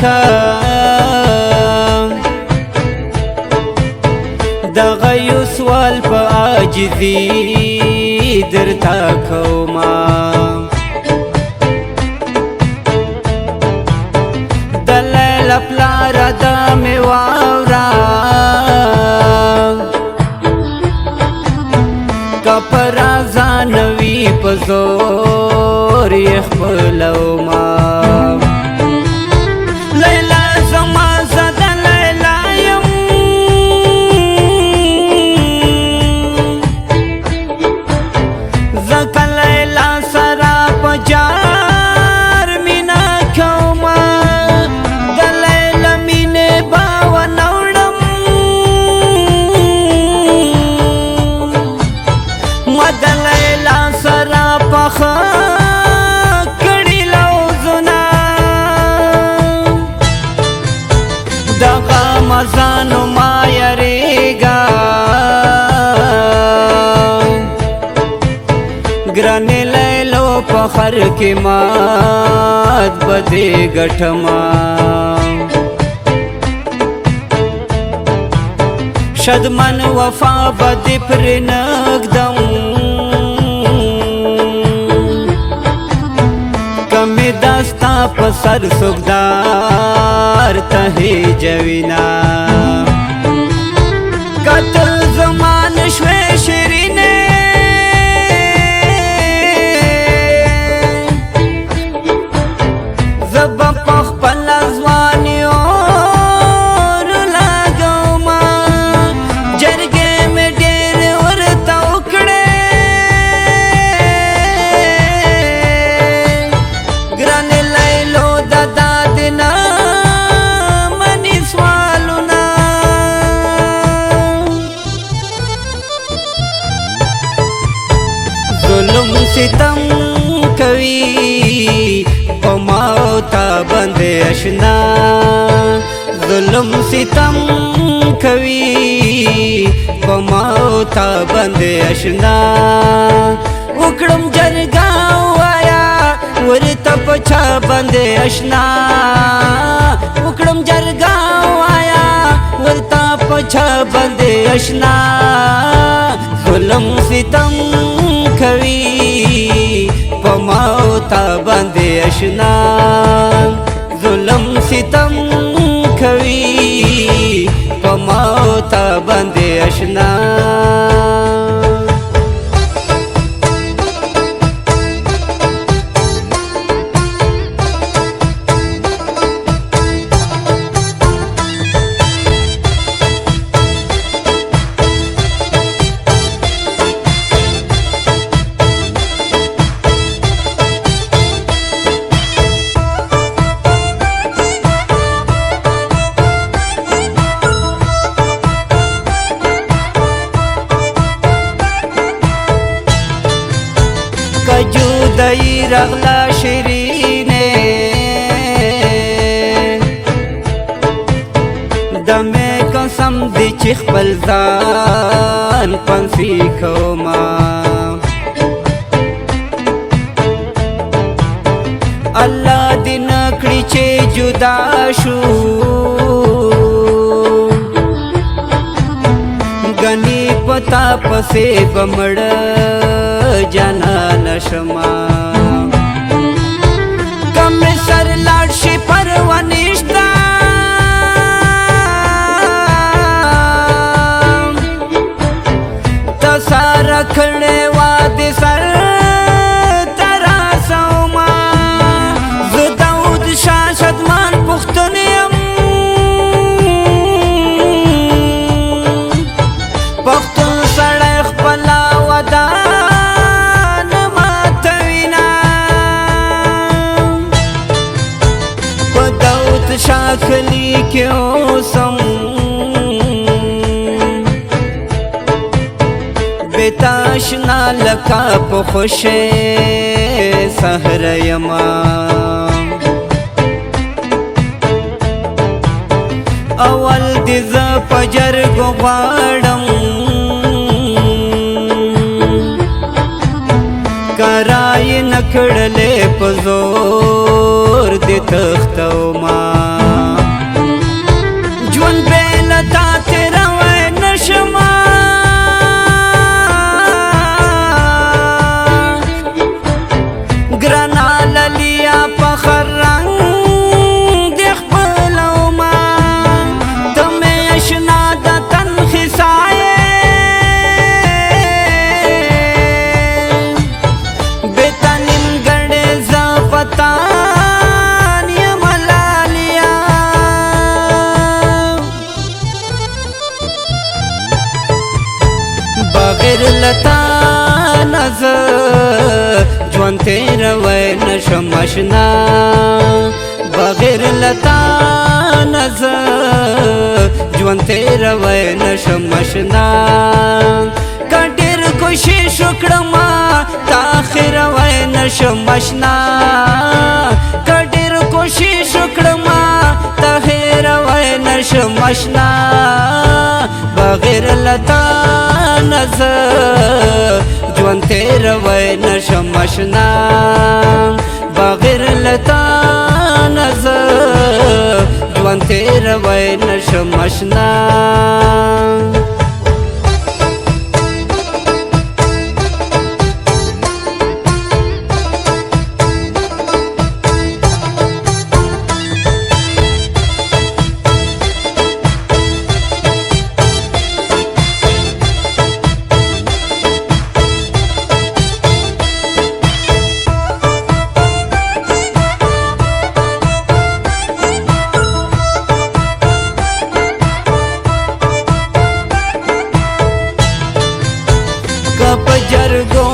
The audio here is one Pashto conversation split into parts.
کا دغه یو سوال په عاجزي درته کوما د لیلا پلاره دا مې واوره که په رازه نه وي په زور یې خپلوما لیلا زما زه د لیلا یم ځکه لیلا سره په جار مینه کومه د لیلا مینې به ونه وړم ما د لیلا سره پخه کړي لوظونه دغه مزانو ما یریږه ګرانې لیلو په خر کې مات به دې ګټمه شدمن وفا به دې پرې نږدم کمې دا ستا په سر سوګدار ته هېجوینه که ته زما نه شوې شیرینې زه به په خپله ځواني اور لګومه جرګې مې ډېرې ورته وکړې ګرانې لیلو د دادې نه منې سوالونه ظلم ستم کوي په ما او تا باندې اشنا ظلم ستم کوي په ما او تا باندې اشنا وکړم جرګه وایا ورته په چا باندې اشنا وکړم جرګه وایا ورته په چا باندې اشنا ظلم ستم کوي په ما او تا باندې اشنا ظلم ستم کوي په ما او تا باندې اشنا جودای رغلا شیرینه دمه قسم دی چې خپل ځان پنسي کوما الله دې نکړي چې جدا شو غني پتا پسې بمړ جانا نشما کم سر لاړ شي پروانشتا تسارا کړه وادي سر ترا سوما زه داود شاه شدمان پښتون يم پښتون سړی خپل ودان ماتوینا په داود شاه کلی کې اوسم بتاشنا لکا په خوشې سحر یما اول دې ز پجر غواړم کرای نکړلې په زور دې تختو ما نشم اشنا بغیر لتا نظر ژوند تیروی نشم اشنا که ډېر کوشش وکړم تاخیروی نشم اشنا که ډېر کوشش وکړم تاخیروی نشم اشنا بغیر لتا نظر ژوند تیروی نشم اشنا بغیر لتا نظر ژوند تیروی نشم اشنا په جرګو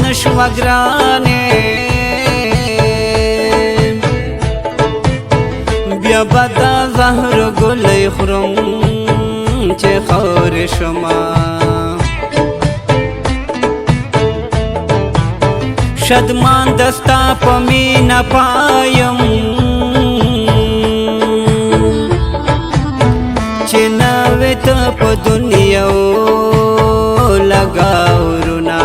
نشوه ګرانې بیا به دا زهر ګلۍ خورم چې خاورې شمه شدمان دستا په مینه پایم چې نوې ته په دنیا لګاورنا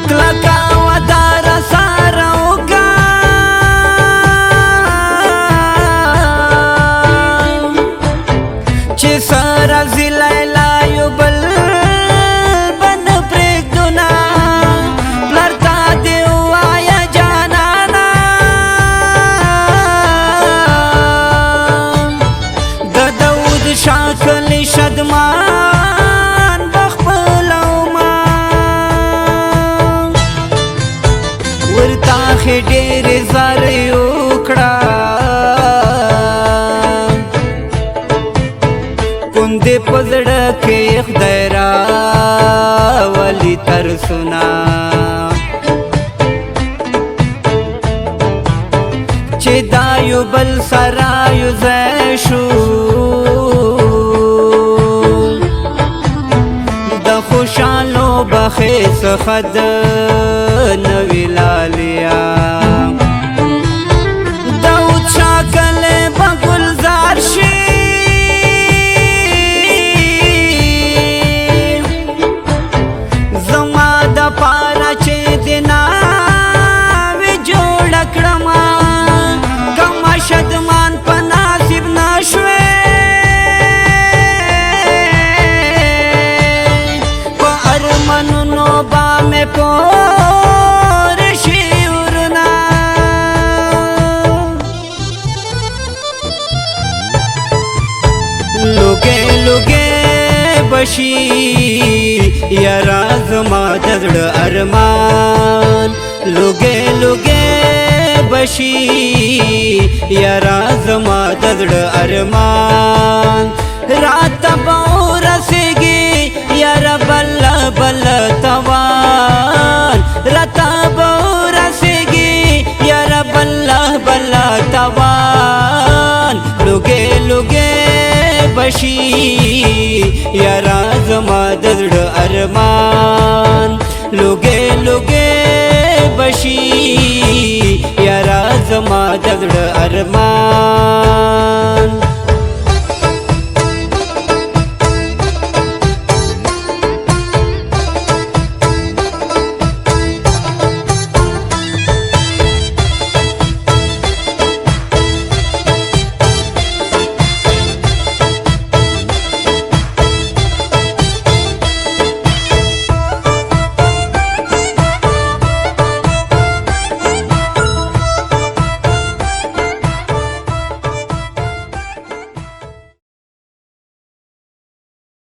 کلکا ودار سارا وکا چې سارا زلیلا یو بل بن پرېږدونا پلرتا دې ووایه جانانا د داود شاه کلي شدمان ورته ډېرې زارۍ وکړه کندې په زړه کې خدای راولي ترسونه چې دا یو بل سره یو ځای شو د خوشحالو بخې څخه د نوی لالیا داود شاه کلی به ګلزار شي زما دپاره چې د ناوې جوړه کړمه کمه شدمان په نصیب نشوې په ارمانونو به مې پوره شي ورونه لوګې لوګې بشي یاره زما د زړه ارمان لوګې لوګې بشي یاره زما د زړه ارمان راته به ورسېږي یاره بل بل توان راته به ورسېږي یاره بل بل توان لوګې لوګې بشي یاره زما د زړه ارمان لوګې لوګې بشي یاره زما د زړه ارمان